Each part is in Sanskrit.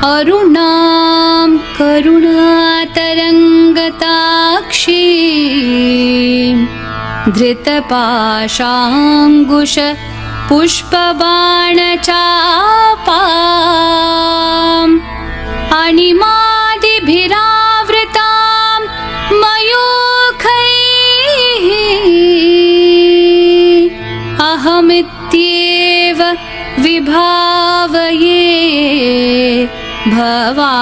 अरुणां करुणातरङ्गताक्षीं धृतपाशाङ्कुश पुष्पबाणचापाम् अणिमादिभिरावृतां मयूखैः अहमित्येव विभावये भवानी।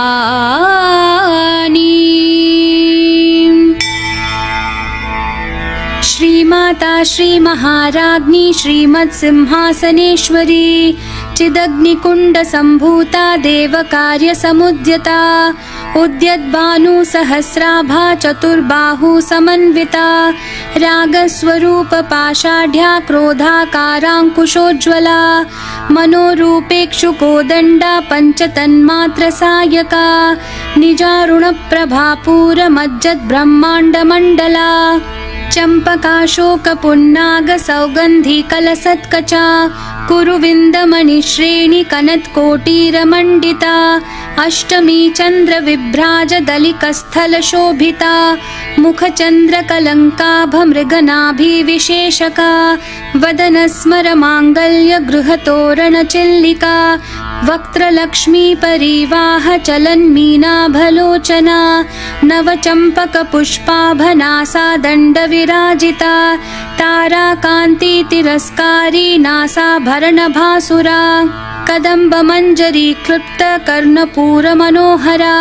श्रीमाता श्रीमहाराज्ञी श्रीमत्सिंहासनेश्वरी चिदग्निकुण्डसम्भूता देवकार्यसमुद्यता उद्यद्भानुसहस्राभा चतुर्बाहुसमन्विता रागस्वरूपपाषाढ्या क्रोधाकाराङ्कुशोज्ज्वला मनोरूपेक्षुकोदण्डा पञ्चतन्मात्रसायका निजारुणप्रभापूरमज्जद्ब्रह्माण्डमण्डला चम्पकाशोकपुन्नागसौगन्धिकलसत्कचा कुरुविन्दमणिश्रेणिकनत्कोटीरमण्डिता अष्टमी चन्द्रविभ्राजदलिकस्थलशोभिता मुखचन्द्रकलङ्काभमृगनाभिविशेषका वदनस्मरमाङ्गल्यगृहतोरणचिल्लिका वक्त्रलक्ष्मीपरिवाहचलन्मीनाभलोचना नवचम्पकपुष्पाभनासा दण्डविराजिता ताराकान्तितिरस्कारी नासाभरणभासुरा कदम्बमञ्जरीकृप्तकर्णपूरमनोहरा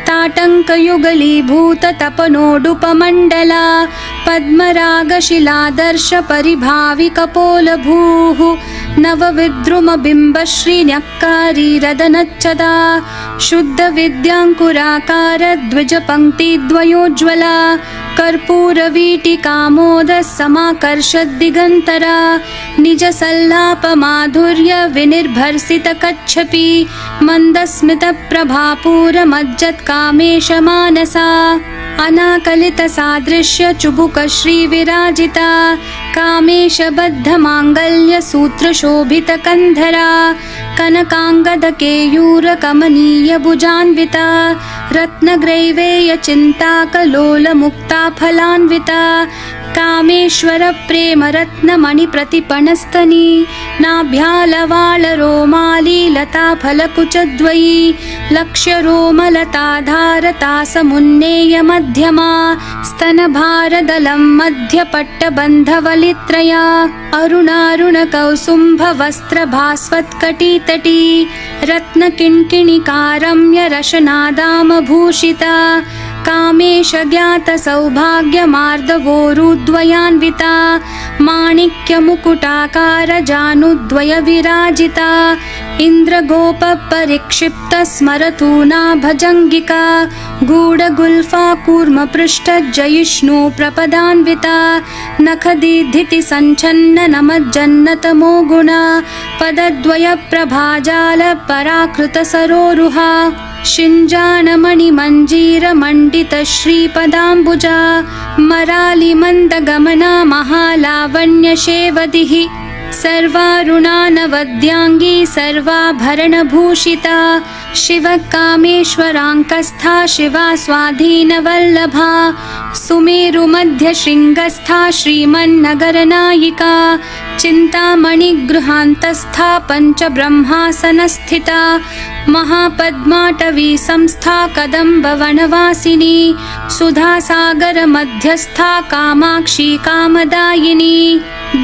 ताटङ्कयुगलीभूततपनोडुपमण्डला पद्मरागशिलादर्शपरिभाविकपोलभूः नवविद्रुमबिम्बश्रीन्यक्कारीरदनच्छदा शुद्धविद्याङ्कुराकारद्विजपङ्क्तिद्वयोज्ज्वला कर्पूरवीटिकामोदसमाकर्षद्दिगन्तरा निजसल्लापमाधुर्यविनिर्भर्सितकच्छपि मन्दस्मितप्रभापूरमज्जत्कामेशमानसा अनाकलितसादृश्यचुबुकश्रीविराजिता कामेशबद्धमाङ्गल्यसूत्रशोभितकन्धरा कनकाङ्गदकेयूरकमनीयभुजान्विता रत्नग्रैवेयचिन्ताकलोलमुक्ताफलान्विता कामेश्वरप्रेमरत्नमणिप्रतिपणस्तनी नाभ्यालवालरोमाली लताफलकुचद्वयी लक्ष्यरोमलताधारतासमुन्नेयमध्यमा स्तनभारदलं मध्यपट्टबन्धवलित्रया अरुणारुणकौसुम्भवस्त्रभास्वत्कटितटी रत्नकिङ्किणिकारम्यरशनादामभूषिता कामेशज्ञातसौभाग्यमार्दवोरुद्वयान्विता माणिक्यमुकुटाकारजानुद्वयविराजिता इन्द्रगोपपरिक्षिप्तस्मरतूना भजङ्गिका गूढगुल्फा कूर्मपृष्ठजयिष्णु प्रपदान्विता नखदीधितिसञ्छन्ननमज्जन्नतमो गुणा पदद्वयप्रभाजालपराकृतसरोरुहा शिञ्जानमणिमञ्जीरमण्डितश्रीपदाम्बुजा मरालिमन्दगमना महालावण्यशेवदिः सर्वारुणानवद्याङ्गी सर्वाभरणभूषिता शिवकामेश्वराङ्कस्था शिवा स्वाधीनवल्लभा सुमेरुमध्यशृङ्गस्था श्रीमन्नगरनायिका चिन्तामणिगृहान्तस्था पञ्चब्रह्मासनस्थिता महापद्माटवी संस्था कदम्बवनवासिनी सुधासागरमध्यस्था कामाक्षी कामदायिनी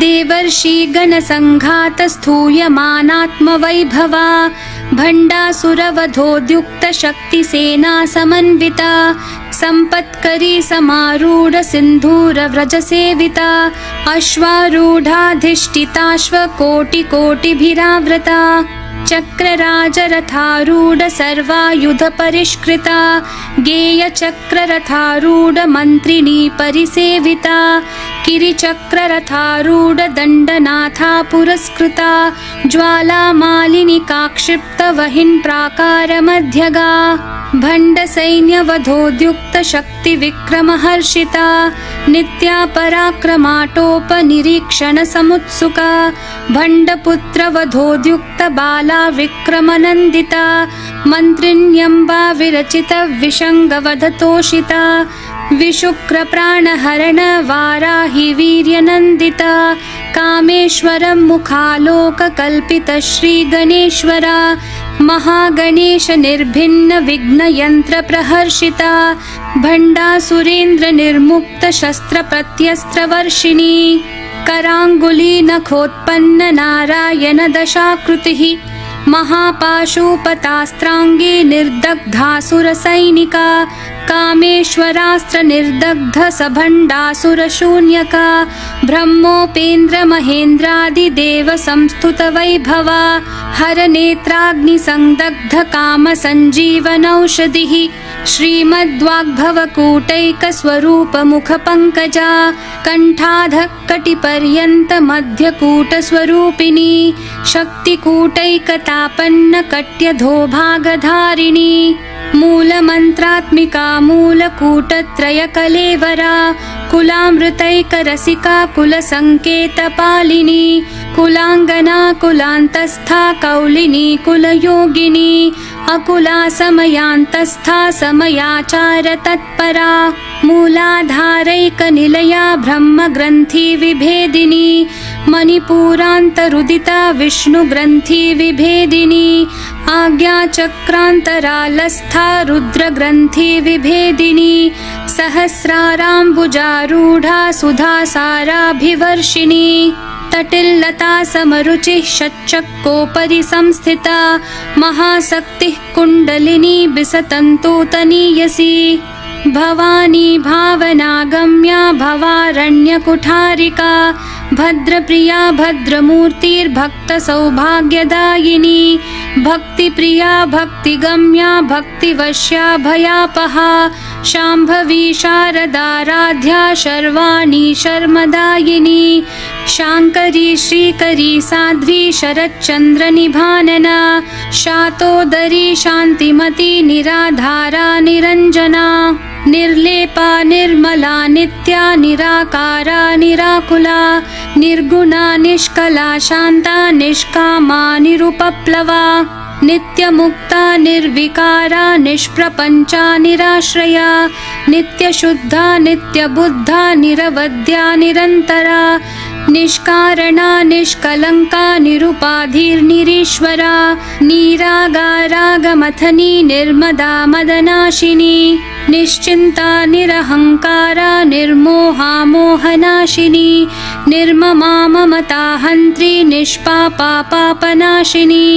देवर्षिगणसङ्घातस्थूयमानात्मवैभवा भण्डासुरवधोद्युक्तशक्तिसेना समन्विता सम्पत्करी समारूढसिन्धूरव्रजसेविता अश्वारूढाधिष्ठिताश्वकोटिकोटिभिरावृता चक्रराजरथारूढ सर्वायुधपरिष्कृता गेयचक्ररथारूढ मन्त्रिणी परिसेविता किरिचक्ररथारूढ दण्डनाथा पुरस्कृता ज्वालामालिनी काक्षिप्तवहिन् प्राकारमध्यगा भण्डसैन्यवधोद्युक्तशक्तिविक्रमहर्षिता नित्या पराक्रमाटोपनिरीक्षणसमुत्सुका भण्डपुत्रवधोद्युक्तबाला विक्रमनन्दिता मन्त्रिण्यम्बा विरचितविषङ्गवधतोषिता विशुक्रप्राणहरणवाराहि वीर्यनन्दिता कामेश्वरं मुखालोककल्पितश्रीगणेश्वरा महागणेशनिर्भिन्नविघ्नयन्त्रप्रहर्षिता भण्डासुरेन्द्रनिर्मुक्तशस्त्रप्रत्यस्त्रवर्षिणी कराङ्गुलीनखोत्पन्ननारायणदशाकृतिः महापाशुपतास्त्राङ्गी निर्दग्धासुरसैनिका कामेश्वरास्त्रनिर्दग्धसभण्डासुरशून्यका ब्रह्मोपेन्द्रमहेन्द्रादिदेवसंस्तुतवैभवा हरनेत्राग्निसंदग्धकामसञ्जीवनौषधिः श्रीमद्वाग्भवकूटैकस्वरूपमुखपङ्कजा कण्ठाधःकटिपर्यन्तमध्यकूटस्वरूपिणी शक्तिकूटैकतापन्नकट्यधोभागधारिणी मूलमन्त्रात्मिका मूलकूटत्रयकलेवरा कुलामृतैकरसिका कुलसङ्केतपालिनी कुलाङ्गना कुलान्तस्था कौलिनी कुलयोगिनी अकुला समयान्तस्था समयाचारतत्परा मूलाधारैकनिलया ब्रह्मग्रन्थिविभेदिनी मणिपूरान्तरुदिता विष्णुग्रन्थिविभेदिनी आज्ञाचक्रान्तरालस्था रुद्रग्रन्थिविभेदिनी सहस्राराम्बुजारूढा सुधासाराभिवर्षिणी तटिल्लता समरुचिः षट्चक्रोपरि संस्थिता महाशक्तिः कुण्डलिनी बिसतन्तूतनीयसी भवानी भावनागम्या भवारण्यकुठारिका भद्रप्रिया भद्रमूर्तिर्भक्तसौभाग्यदायिनी भक्तिप्रिया भक्तिगम्या भक्तिवश्या भयापहा शाम्भवी शारदाराध्या शर्वाणी शर्मदायिनी शाङ्करी श्रीकरी साध्वी शरच्चन्द्रनिभानना शातोदरी शान्तिमती निराधारा निरञ्जना निर्लेपा निर्मला नित्या निराकारा निराकुला निर्गुणा निष्कला शान्ता निष्कामा निरुपप्लवा नित्यमुक्ता निर्विकारा निष्प्रपञ्चा निराश्रया नित्यशुद्धा नित्यबुद्धा निरवद्या निरन्तरा निष्कारणा निष्कलङ्का निरुपाधिर्निरीश्वरा निरागारागमथनी निर्मदा मदनाशिनी निश्चिन्ता निरहङ्कारा निर्मोहा मोहनाशिनी निर्ममा ममता हन्त्री निष्पापा पापनाशिनी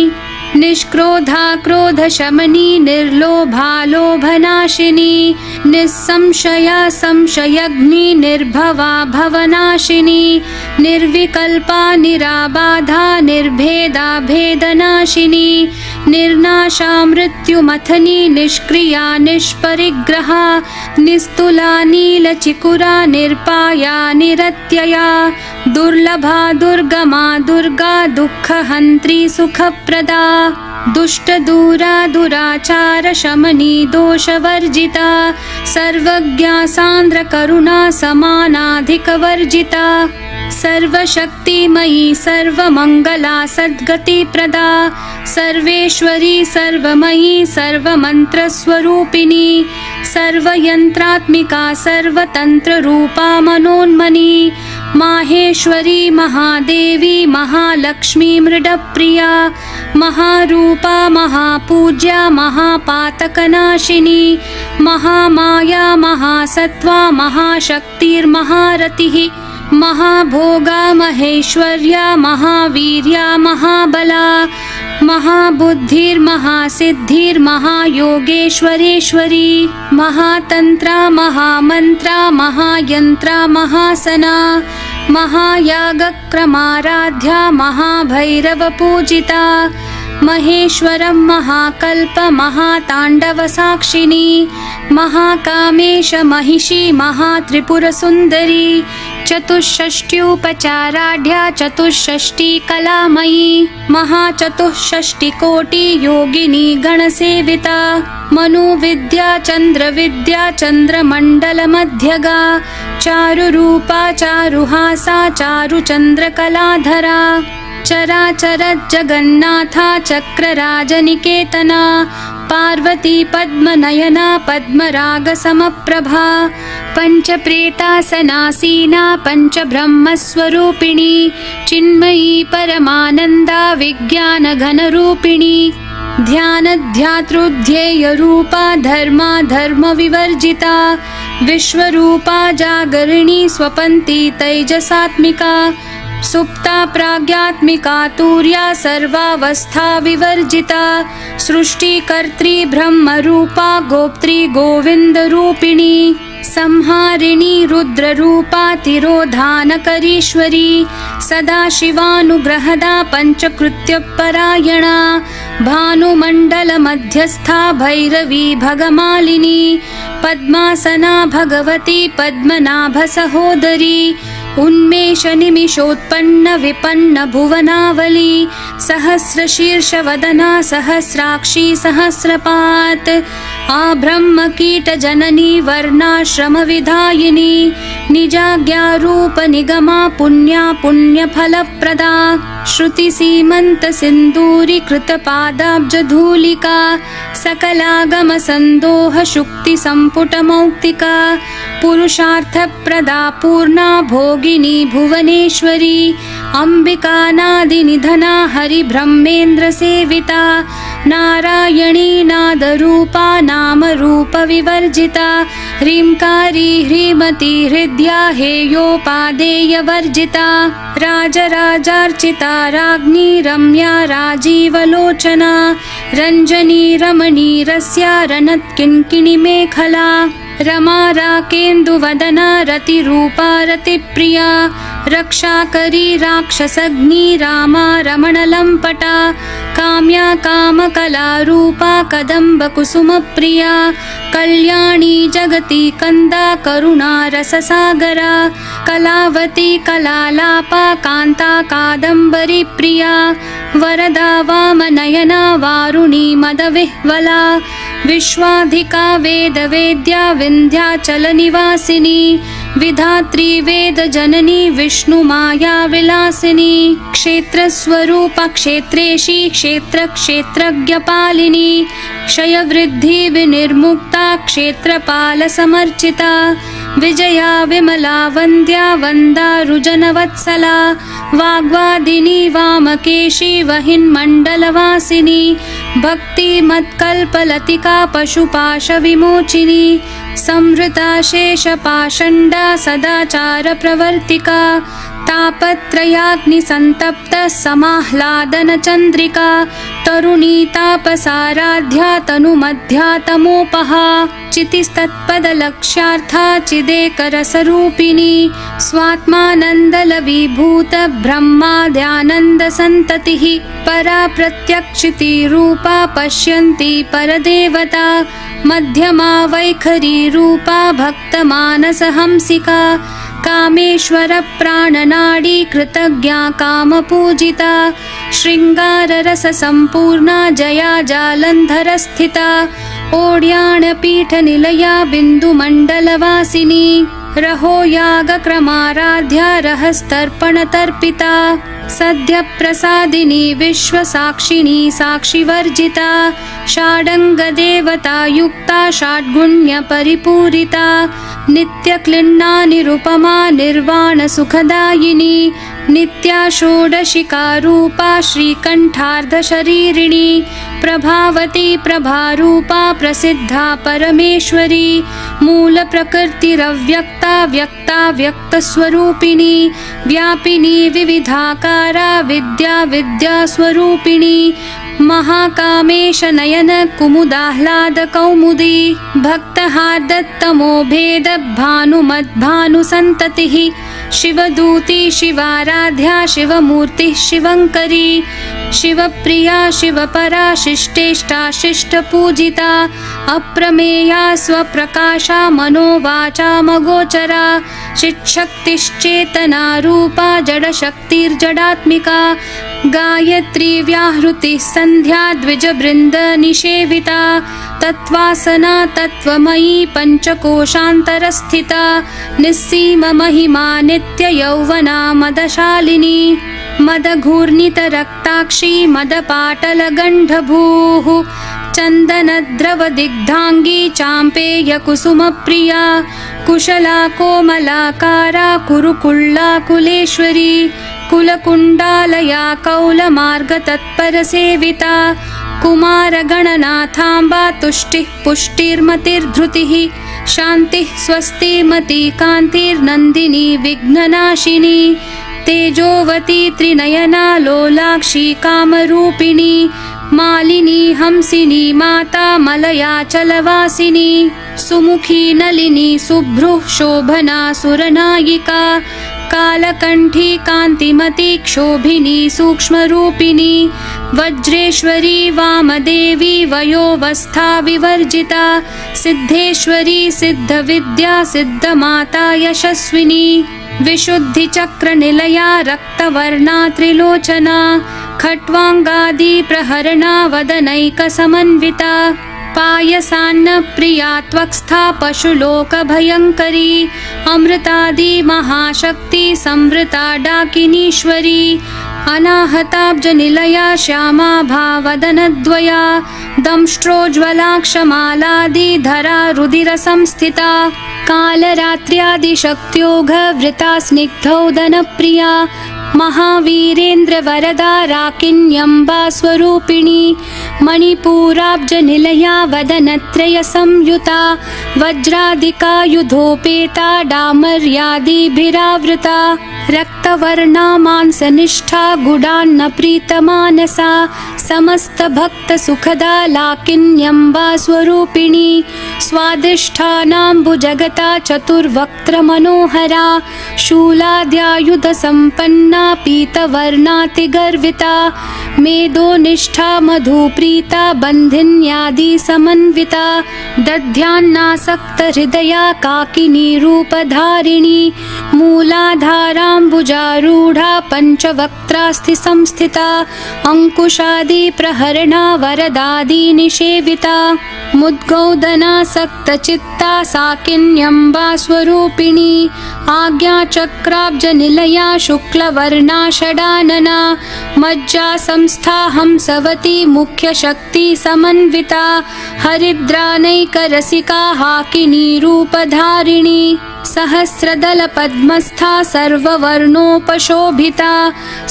निष्क्रोधा क्रोधशमनी निर्लोभा लोभनाशिनी निस्संशया संशयग्नि निर्भवा भवनाशिनी निर्विकल्पा निराबाधा निर्भेदा भेदनाशिनी निर्नाशा मृत्युमथनी निष्क्रिया निष्परिग्रहा निस्तुला नीलचिकुरा निर्पाया निरत्यया दुर्लभा दुर्गमा दुर्गा दुःखहन्त्री सुखप्रदा दुष्टदूरा दुराचार शमनी दोषवर्जिता सर्वज्ञा सान्द्रकरुणा समानाधिकवर्जिता सर्वशक्तिमयी सर्वमङ्गला सद्गतिप्रदा सर्वेश्वरी सर्वमयी सर्वमन्त्रस्वरूपिणी सर्वयन्त्रात्मिका सर्वतन्त्ररूपा मनोन्मनी माहेश्वरी महादेवी महालक्ष्मी मृडप्रिया महारूपा महापूज्या महापातकनाशिनी महामाया महासत्त्वा महाशक्तिर्महारतिः महाभोगा महेश्वर्या महावीर्या महाबला महाबुद्धिर्महासिद्धिर्महायोगेश्वरेश्वरी महातन्त्रा महामन्त्रा महायन्त्रा महासना महायागक्रमाराध्या महाभैरवपूजिता महेश्वरं महाकल्प महाताण्डवसाक्षिणी महाकामेश महिषी महात्रिपुरसुन्दरी चतुष्षष्ट्युपचाराढ्या चतुष्षष्टि कलामयी महाचतुष्षष्टिकोटि योगिनी गणसेविता मनुविद्या चन्द्रविद्या चन्द्रमण्डलमध्यगा चारुरूपा चारुहासा चारुचन्द्रकलाधरा चराचर जगन्नाथा चक्रराजनिकेतना पार्वती पद्मनयना पद्मरागसमप्रभा पञ्चप्रेतासनासीना पञ्चब्रह्मस्वरूपिणी चिन्मयी परमानन्दा विज्ञानघनरूपिणी ध्यानध्यातृध्येयरूपा धर्मा धर्मविवर्जिता विश्वरूपा जागरिणी स्वपन्ती तैजसात्मिका सुप्ता प्राज्ञात्मिका तुर्या सर्वावस्था विवर्जिता सृष्टिकर्त्री ब्रह्मरूपा गोप्त्री गोविन्दरूपिणी संहारिणी रुद्ररूपा तिरोधानकरीश्वरी सदाशिवानुग्रहदा पञ्चकृत्यपरायणा भानुमण्डलमध्यस्था भैरवी भगमालिनी पद्मासना भगवती पद्मनाभसहोदरी उन्मेषनिमिषोत्पन्न विपन्न भुवनावली सहस्रशीर्षवदना सहस्राक्षी सहस्रपात् आब्रह्मकीटजननी वर्णाश्रमविधायिनी निजाज्ञारूपनिगमा पुण्या पुण्यफलप्रदा श्रुतिसीमन्तसिन्दूरीकृतपादाब्जधूलिका सकलागमसन्दोहशुक्तिसम्पुटमौक्तिका पुरुषार्थप्रदा पूर्णा भोगिनी भुवनेश्वरी अम्बिकानादिनिधना हरिब्रह्मेन्द्रसेविता नारायणी नादरूपा नामरूपविवर्जिता ह्रींकारी ह्रीमती हृद्या हेयोपादेयवर्जिता राजराजार्चिता राज्ञी रम्या राजीवलोचना रञ्जनी रमणीरस्या रणत्किङ्किणीमेखला रमा राकेन्दुवदना रतिरूपा रतिप्रिया रक्षाकरी राक्षसग्नी रामा रमणलम्पटा काम्या कामकलारूपा कदम्बकुसुमप्रिया कल्याणी जगती कन्दा करुणा रससागरा कलावती कलालापा कान्ता कादम्बरी प्रिया वरदा वामनयना वारुणी मदविह्वला विश्वाधिका वेदवेद्या विन्ध्याचलनिवासिनी विधात्री वेदजननी विष्णुमाया विलासिनी क्षेत्रस्वरूपा क्षेत्रेशी क्षेत्रक्षेत्रज्ञपालिनी क्षयवृद्धि विनिर्मुक्ता क्षेत्रपालसमर्चिता विजया विमला वन्द्या वन्दारुजनवत्सला वाग्वादिनी वामकेशी वहिन्मण्डलवासिनी भक्तिमत्कल्पलतिका पशुपाशविमोचिनी संवृता शेषपाषण्डा सदाचारप्रवर्तिका तापत्रयाग्निसन्तप्तः समाह्लादनचन्द्रिका तरुणी तापसाराध्या तनुमध्या तमोपहा चितिस्तत्पदलक्ष्यार्था चिदेकरसरूपिणी स्वात्मानन्दलवीभूत ब्रह्माद्यानन्दसन्ततिः परा प्रत्यक्षितिरूपा पश्यन्ती परदेवता मध्यमा वैखरी रूपा भक्तमानसहंसिका कामेश्वरप्राणनाडी कृतज्ञा कामपूजिता शृङ्गाररससम्पूर्णा जया जालन्धरस्थिता ओड्याणपीठनिलया बिन्दुमण्डलवासिनी रहो यागक्रमाराध्या रहस्तर्पणतर्पिता सद्यप्रसादिनी विश्वसाक्षिणी साक्षिवर्जिता षाडङ्गदेवता युक्ता षड्गुण्यपरिपूरिता नित्यक्लिन्ना निरुपमा निर्वाणसुखदायिनी नित्या षोडशिकारूपा श्रीकण्ठार्धशरीरिणी प्रभावती प्रभारूपा प्रसिद्धा परमेश्वरी मूलप्रकृतिरव्यक्ता व्यक्ता व्यक्तस्वरूपिणी व्यापिनी विविधाकारा विद्या विद्यास्वरूपिणी महाकामेश नयन कुमुदाह्लाद कौमुदी भक्तहार्दत्तमो भेद भानुमद्भानुसन्ततिः शिवदूती शिवाराध्या शिवमूर्तिः शिवङ्करी शिवप्रिया शिवपरा शिष्टेष्टा शिष्टपूजिता अप्रमेया स्वप्रकाशा मनोवाचामगोचरा चिच्छक्तिश्चेतना रूपा जडशक्तिर्जडात्मिका गायत्री व्याहृतिः सन्ध्या द्विजवृन्दनिषेविता तत्त्वासना तत्त्वमयी पञ्चकोशान्तरस्थिता निस्सीममहिमा नित्ययौवना मदशालिनी मदघूर्णितरक्ताक्षी मदपाटलगण्डभूः चन्दनद्रवदिग्धाङ्गी चाम्पेयकुसुमप्रिया कुशला कोमलाकारा कुरुकुल्ला कुलेश्वरी कुलकुण्डालया कौलमार्गतत्परसेविता कुमारगणनाथाम्बा तुष्टिः पुष्टिर्मतिर्धृतिः शान्तिः स्वस्तिमती कान्तिर्नन्दिनी विघ्ननाशिनी तेजोवती त्रिनयना लोलाक्षी कामरूपिणी मालिनी हंसिनी माता मलयाचलवासिनी सुमुखी नलिनी सुभ्रुः शोभना सुरनायिका कालकण्ठी कान्तिमती क्षोभिनी सूक्ष्मरूपिणी वज्रेश्वरी वामदेवी वयोवस्था विवर्जिता सिद्धेश्वरी सिद्धविद्या सिद्धमाता यशस्विनी विशुद्धिचक्रनिलया रक्तवर्णा त्रिलोचना खट्वाङ्गादि प्रहरणा वदनैकसमन्विता पायसान्नप्रिया त्वक्स्था पशुलोकभयङ्करी अमृतादि महाशक्ति संवृता डाकिनीश्वरी अनाहताब्जनिलया श्यामा भावदनद्वया दंष्ट्रोज्ज्वलाक्षमालादिधरा रुधिरसंस्थिता कालरात्र्यादिशक्त्योघवृता स्निग्धौदनप्रिया महावीरेन्द्रवरदा राकिन्यम्बा स्वरूपिणी मणिपूराब्जनिलया वदनत्रयसंयुता वज्रादिकायुधोपेता डामर्यादिभिरावृता रक्तवर्णा मांसनिष्ठा गुडान्नप्रीतमानसा समस्तभक्तसुखदा लाकिन्यम्बा स्वरूपिणी स्वादिष्ठानाम्बुजगता चतुर्वक्त्रमनोहरा शूलाद्यायुधसम्पन्ना पीतवर्णातिगर्विता मेदोनिष्ठा मधुप्रीता बन्धिन्यादिसमन्विता दध्यान्नासक्तहृदया काकिनी रूपधारिणी मूलाधाराम्बुजारूढा पञ्चवक्त्रास्ति संस्थिता अङ्कुशादिप्रहरणा वरदादिनिषेविता मुद्गौदनासक्तचित्ता साकिन्यम्बा स्वरूपिणी आज्ञाचक्राब्जनिलया शुक्लवर्णा षडानना मज्जा संस्था हंसवती मुख्यशक्ति समन्विता हरिद्रानैकरसिका हाकिनी रूपधारिणी सहस्रदलपद्मस्था सर्ववर्णोपशोभिता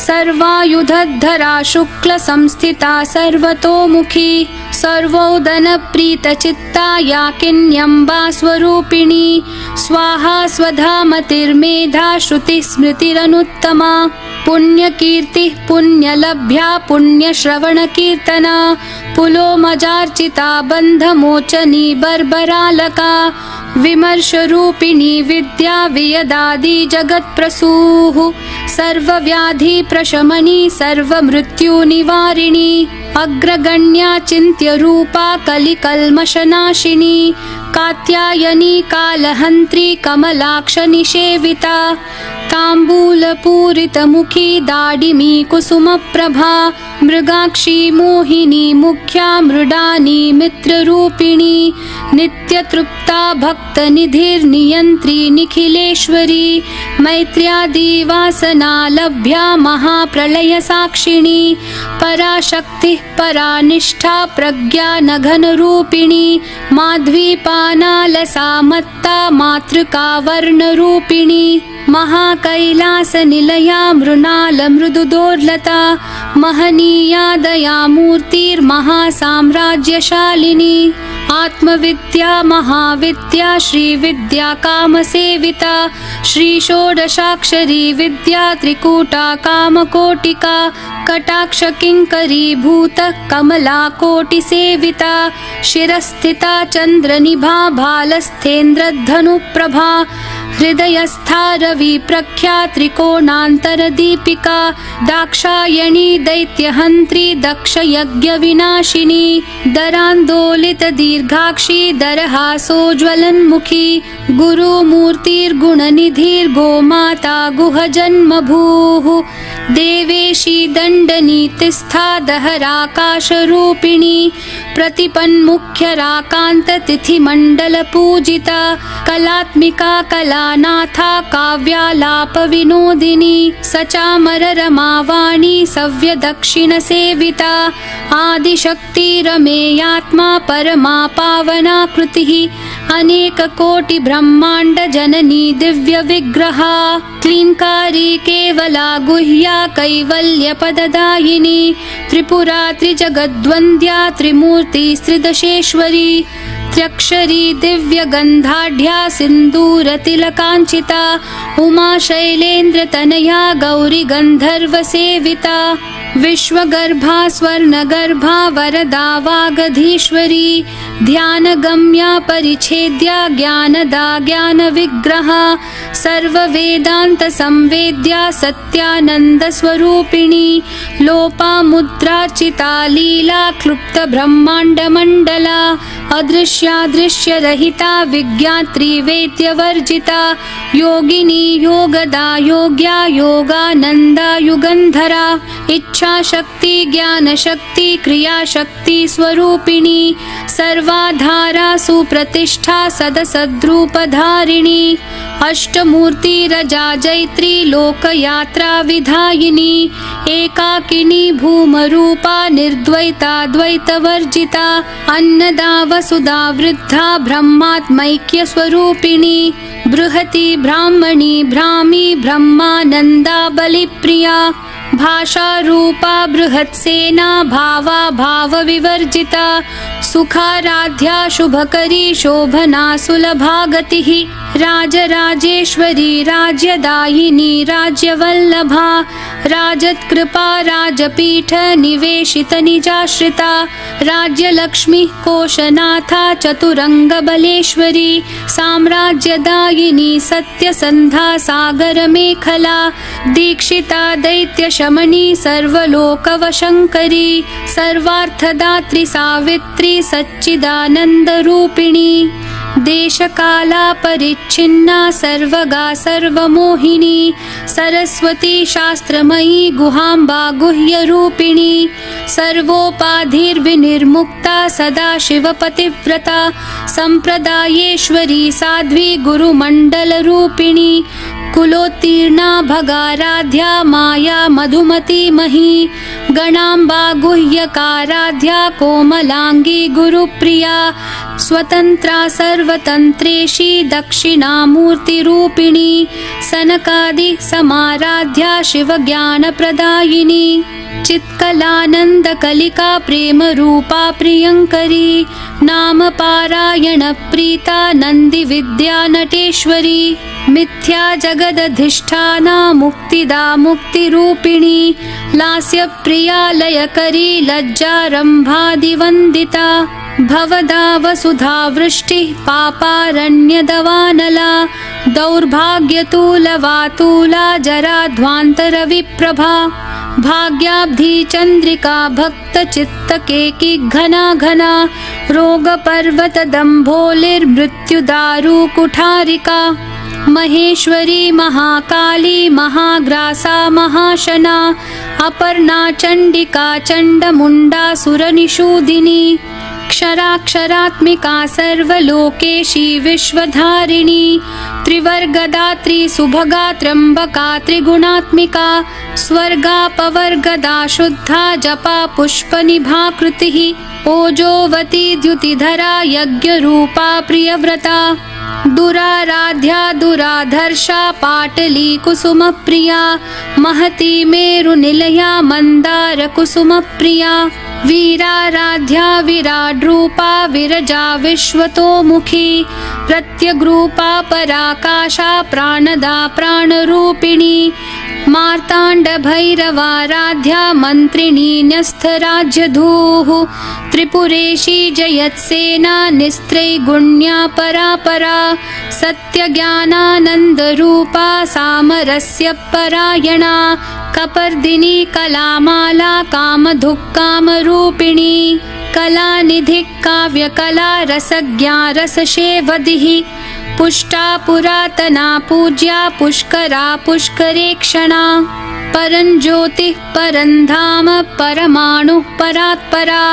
सर्वायुधधरा शुक्लसंस्थिता सर्वतोमुखी सर्वोदनप्रीतचित्ता याकिन्यम्बा स्वरूपिणी स्वाहा स्वधामतिर्मेधा श्रुतिस्मृतिरनुत्तमा पुण्यकीर्तिः पुण्यलभ्या पुण्यश्रवणकीर्तना पुलोमजार्चिता बन्धमोचनी बर्बरालका विमर्शरूपिणी विद्या वियदादि जगत्प्रसूः सर्वव्याधिप्रशमनी सर्वमृत्युनिवारिणी अग्रगण्या चिन्त्यरूपा कलिकल्मषनाशिनी कात्यायनी कालहन्त्री कमलाक्षनिषेविता ताम्बूलपूरितमुखी दाडिमी कुसुमप्रभा मृगाक्षी मोहिनी मुख्या मृडानी मित्ररूपिणी नित्यतृप्ता भक्तनिधिर्नियन्त्री निखिलेश्वरी मैत्र्यादिवासना लभ्या महाप्रलयसाक्षिणी पराशक्तिः परानिष्ठा प्रज्ञा नघनरूपिणी माध्वीपानालसा मत्ता मातृका वर्णरूपिणी महाकैलासनिलया मृणालमृदुदोर्लता महनीया दयामूर्तिर्महासाम्राज्यशालिनी आत्मविद्या महाविद्या श्रीविद्या कामसेविता श्रीषोडशाक्षरी विद्या त्रिकूटा कामकोटिका कटाक्ष किङ्करीभूत कमला कोटिसेविता शिरस्थिता चन्द्रनिभा भालस्थेन्द्रधनुप्रभा हृदयस्था रविप्रख्या त्रिकोणान्तरदीपिका दाक्षायणी दैत्यहन्त्री दक्षयज्ञविनाशिनी दरान्दोलितदीर्घाक्षी दरहासोज्ज्वलन्मुखी गुरुमूर्तिर्गुणनिधिर्गोमाता गुहजन्मभूः देवेशी दण्डनीतिस्था दहराकाशरूपिणी प्रतिपन्मुख्यराकान्ततिथिमण्डलपूजिता कलात्मिका कलानाथा काव्यालापविनोदिनी सचामररमावाणी सव्यदक्षिणसेविता आदिशक्तिरमेयात्मा परमा पावनाकृतिः अनेककोटिब्रह्माण्डजननी दिव्यविग्रहा क्लीङ्कारी केवला गुह्या कैवल्यपददायिनी त्रिपुरा त्रिजगद्वन्द्या त्रिमूर्तिस्त्रिदशेश्वरी त्र्यक्षरी दिव्यगन्धाढ्या सिन्दूरतिलकाञ्चिता उमा शैलेन्द्रतनया गौरी गन्धर्वसेविता विश्वगर्भा स्वर्णगर्भा वरदा वागधीश्वरी ध्यानगम्या परिच्छेद्या ज्ञानदा ज्ञानविग्रहा सर्ववेदान्तसंवेद्या सत्यानन्दस्वरूपिणी लोपामुद्रार्चिता लीला क्लुप्तब्रह्माण्डमण्डला अदृश्यादृश्यरहिता विज्ञात्री वेद्यवर्जिता योगिनी योगदा योग्या योगानन्दा युगन्धरा इच्छाशक्ति ज्ञानशक्ति क्रियाशक्ति स्वरूपिणी सर्वाधारा सुप्रतिष्ठा सदसद्रूपधारिणी अष्टमूर्तिरजा जैत्री लोकयात्रा विधायिनी एकाकिनी भूमरूपा निर्द्वैता द्वैतवर्जिता अन्नदा वसुधा वृद्धा ब्रह्मात्मैक्यस्वरूपिणी बृहती ब्राह्मणी भ्रामी ब्रह्मानन्दा बलिप्रिया भाषारूपा बृहत्सेना भावा भावविवर्जिता सुखाराध्या शुभकरी शोभना सुलभागतिः राजराजेश्वरी राज्यदायिनी राज्यवल्लभा राजत्कृपा राजपीठ निवेशित निजाश्रिता राज्यलक्ष्मी कोशनाथा चतुरङ्गबलेश्वरी साम्राज्यदायिनी सत्यसन्धा सागरमेखला दीक्षिता दैत्यशमनी सर्वलोकवशङ्करी सर्वार्थदात्री सावित्री सच्चिदानन्दरूपिणी देशकाला परिच्छिन्ना सर्वगा सर्वमोहिनी सरस्वती शास्त्रमयी गुहाम्बा गुह्यरूपिणी सर्वोपाधिर्विनिर्मुक्ता सदाशिवपतिव्रता सम्प्रदायेश्वरी साध्वी गुरुमण्डलरूपिणी कुलोत्तीर्णा भगाराध्या माया मधुमती मही गणाम्बा गुह्यकाराध्या कोमलांगी गुरुप्रिया स्वतंत्रा सर्वतंत्रेशी दक्षिणामूर्तिरूपिणी सनकादि समाराध्या शिवज्ञानप्रदायिनी चित्कलानन्दकलिका प्रेमरूपा प्रियङ्करी नाम पारायण प्रीता नन्दिविद्या नटेश्वरी मिथ्या जगदधिष्ठाना मुक्तिदा मुक्तिरूपिणी लास्यप्रिया लयकरी लज्जारम्भादिवन्दिता भवदा वसुधा वृष्टिः पापारण्यदवानला दौर्भाग्यतूलवातूला जराध्वान्तरविप्रभा भाग्याब्धि चन्द्रिका भक्तचित्तकेकी घना घना रोगपर्वतदम्भोलिर्मृत्युदारु कुठारिका महेश्वरी महाकाली महाग्रासा महाशना अपर्णा चण्डिका चण्डमुण्डा सुरनिषूदिनी क्षराक्षरात्मिका सर्वलोकेशी विश्वधारिणी त्रिवर्गदात्री सुभगा त्र्यम्बका त्रिगुणात्मिका स्वर्गापवर्गदा शुद्धा जपा पुष्पनिभाकृतिः ओजोवती द्युतिधरा यज्ञरूपा प्रियव्रता दुराराध्या दुराधर्षा पाटली कुसुमप्रिया महती मेरुनिलया मन्दार कुसुमप्रिया वीराराध्या विराड्रूपा विरजा विश्वतोमुखी प्रत्यग्रूपा पराकाशा प्राणदा प्राणरूपिणी मार्ताण्डभैरवाराध्या मन्त्रिणी न्यस्थराज्यधूः त्रिपुरेशी जयत्सेना निस्त्रैगुण्या परापरा सत्यज्ञानानन्दरूपा सामरस्य परायणा कपर्दिनी कलामाला कामधुक्कामरूपिणी कलानिधिः काव्यकला रसज्ञा रससेवधिः पुष्टा पुरातना पूज्या पुष्करा पुष्करेक्षणा परञ्ज्योतिः परन्धाम परमाणुः परात्परा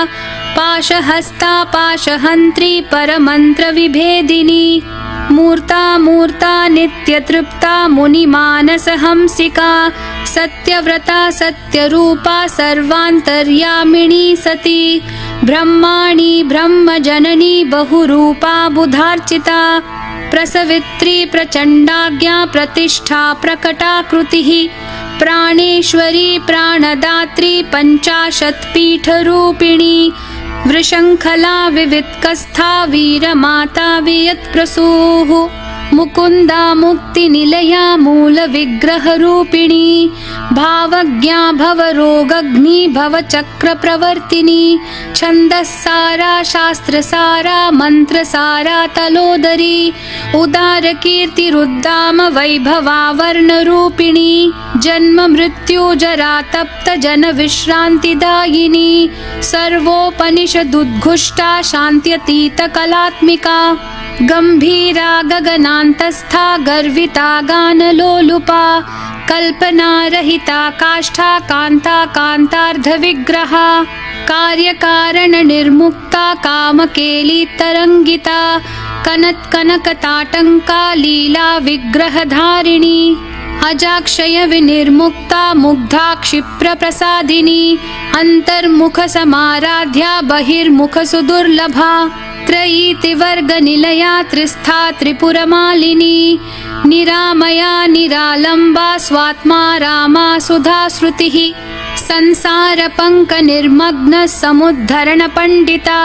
पाशहस्ता पाशहन्त्री परमन्त्रविभेदिनी मूर्ता मूर्ता नित्यतृप्ता मुनिमानसहंसिका सत्यव्रता सत्यरूपा सर्वान्तर्यामिणी सती ब्रह्माणी ब्रह्मजननी बहुरूपा बुधार्चिता प्रसवित्री प्रचण्डाज्ञा प्रतिष्ठा प्रकटाकृतिः प्राणेश्वरी प्राणदात्री पञ्चाशत्पीठरूपिणी वृषङ्खला विवित्कस्था वीरमाता वियत्प्रसूः मुकुन्दा मुक्तिनिलया मूलविग्रहरूपिणी भावज्ञा भवरोगग्नि भवचक्रप्रवर्तिनी छन्दस्सारा शास्त्रसारा मन्त्रसारा तलोदरी उदारकीर्तिरुद्दाम वैभवा वर्णरूपिणी जन्म मृत्यु जरा तप्त जनविश्रान्तिदायिनी सर्वोपनिषदुद्घुष्टा शान्त्यतीतकलात्मिका गम्भीरा गगनान्तस्था गर्विता गानलोलुपा कल्पनारहिता काष्ठा कान्ता कान्तार्धविग्रहा कार्यकारणनिर्मुक्ता कामकेली तरङ्गिता कनत्कनकताटङ्का लीला विग्रहधारिणी अजाक्षय विनिर्मुक्ता मुग्धा क्षिप्रप्रसादिनी अन्तर्मुखसमाराध्या बहिर्मुखसुदुर्लभा त्रयीतिवर्गनिलया त्रिस्था त्रिपुरमालिनी निरामया निरालम्बा स्वात्मा रामा सुधाश्रुतिः संसारपङ्कनिर्मग्न समुद्धरणपण्डिता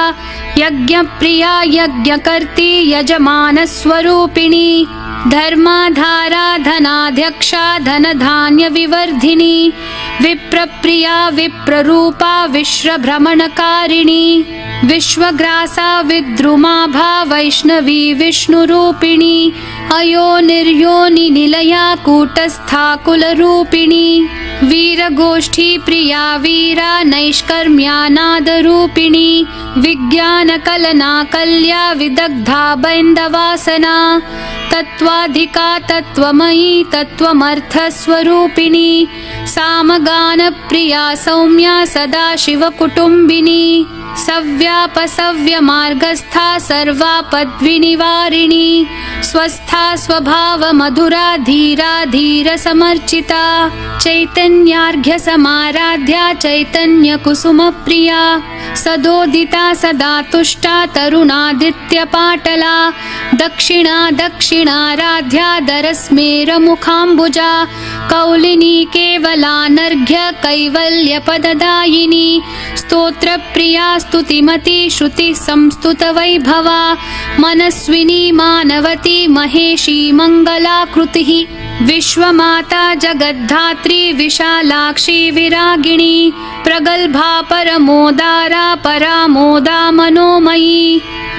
यज्ञप्रिया यज्ञकर्त्री यजमानस्वरूपिणी धर्माधारा धनाध्यक्षा धनधान्यविवर्धिनी विप्रप्रिया विप्ररूपा विश्वभ्रमणकारिणी विश्वग्रासा विद्रुमाभा वैष्णवी विष्णुरूपिणी अयोनिर्योनिनिलया कूटस्था कुलरूपिणी वीरगोष्ठी प्रिया वीरा नैष्कर्म्यानादरूपिणी विज्ञानकलना कल्या विदग्धा बैन्दवासना तत्त्वाधिका तत्त्वमयी तत्त्वमर्थस्वरूपिणी सामगानप्रिया सौम्या सदाशिवकुटुम्बिनी सव्यापसव्यमार्गस्था सर्वापद्विनिवारिणी स्वस्था स्वभावमधुरा धीरा धीरसमर्चिता चैतन्यार्घ्यसमाराध्या चैतन्यकुसुमप्रिया सदोदिता सदा तुष्टा तरुणादित्यपाटला दक्षिणा दक्षिणाराध्या दरस्मेरमुखाम्बुजा कौलिनी केवलानर्घ्य कैवल्यपददायिनी स्तोत्रप्रिया स्तुतिमती श्रुति संस्तुतवैभवा मनस्विनी मानवती महेशी मङ्गलाकृतिः विश्वमाता जगद्धात्री विशालाक्षी विरागिणी प्रगल्भा परमोदारा परामोदा मनोमयी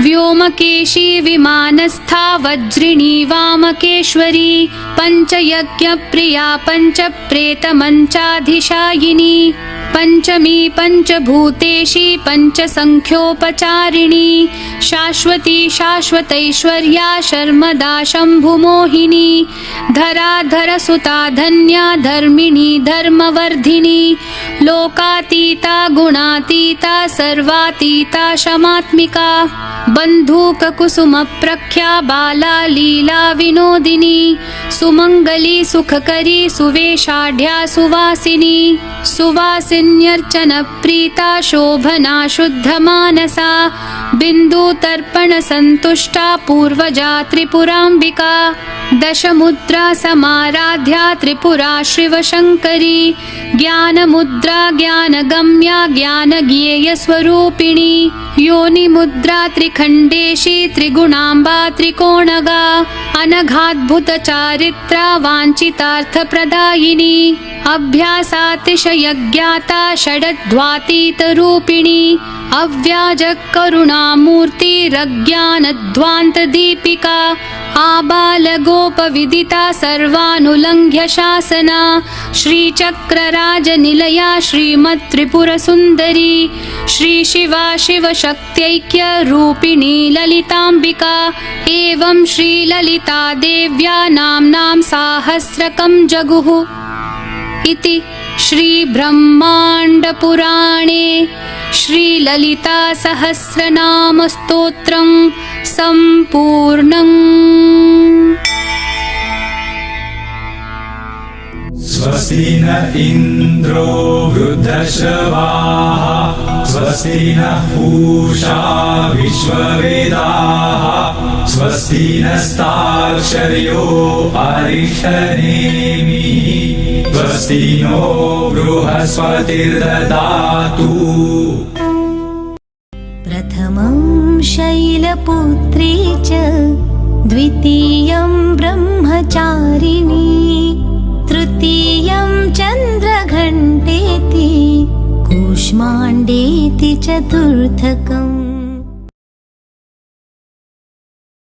व्योमकेशी विमानस्था वज्रिणी वामकेश्वरी पञ्चयज्ञप्रिया पञ्चप्रेतमञ्चाधिशायिनी पञ्चमी पञ्चभूतेशी पञ्चसङ्ख्योपचारिणी शाश्वती शाश्वतैश्वर्या शर्मदा शम्भुमोहिनी धराधरसुता धन्या धर्मिणी धर्मवर्धिनी लोकातीता गुणातीता सर्वातीता शमात्मिका बन्धूककुसुमप्रख्या बाला लीला विनोदिनी सुमङ्गली सुखकरी सुवेशाढ्या सुवासिनी सुवासिन्यर्चनप्रीता शोभना शुद्धमानसा बिन्दुतर्पणसन्तुष्टा पूर्वजा त्रिपुराम्बिका दशमुद्रा समाराध्या त्रिपुरा शिवशङ्करी ज्ञानमुद्रा ज्ञानगम्या ज्ञानज्ञेयस्वरूपिणी योनिमुद्रा त्रिखण्डेशी त्रिगुणाम्बा त्रिकोणगा अनघाद्भुतचारित्रा वाञ्छितार्थप्रदायिनी अभ्यासातिशयज्ञाता षडध्वातीतरूपिणी अव्याजकरुणामूर्तिरज्ञानध्वान्तदीपिका आबालगोपविदिता सर्वानुलङ्घ्य शासना श्रीचक्रराजनिलया श्रीमत्त्रिपुरसुन्दरी श्रीशिवा शिवशक्त्यैक्यरूपिणी ललिताम्बिका एवं श्रीललितादेव्या नाम्नां साहस्रकं जगुः इति श्रीब्रह्माण्डपुराणे श्रीललितासहस्रनामस्तोत्रं सम्पूर्णम्। स्वस्ति न इन्द्रो वृद्धश्रवाः स्वस्ति नः पूषा विश्ववेदाः स्वस्ति नस्ताक्षर्यो अरिष्टनेमिः स्वस्ति नो बृहस्पतिर्ददातु। प्रथमं शैलपुत्री च द्वितीयं ब्रह्मचारिणी तृतीयं चन्द्रघण्टेति कूष्माण्डेति चतुर्थकम्।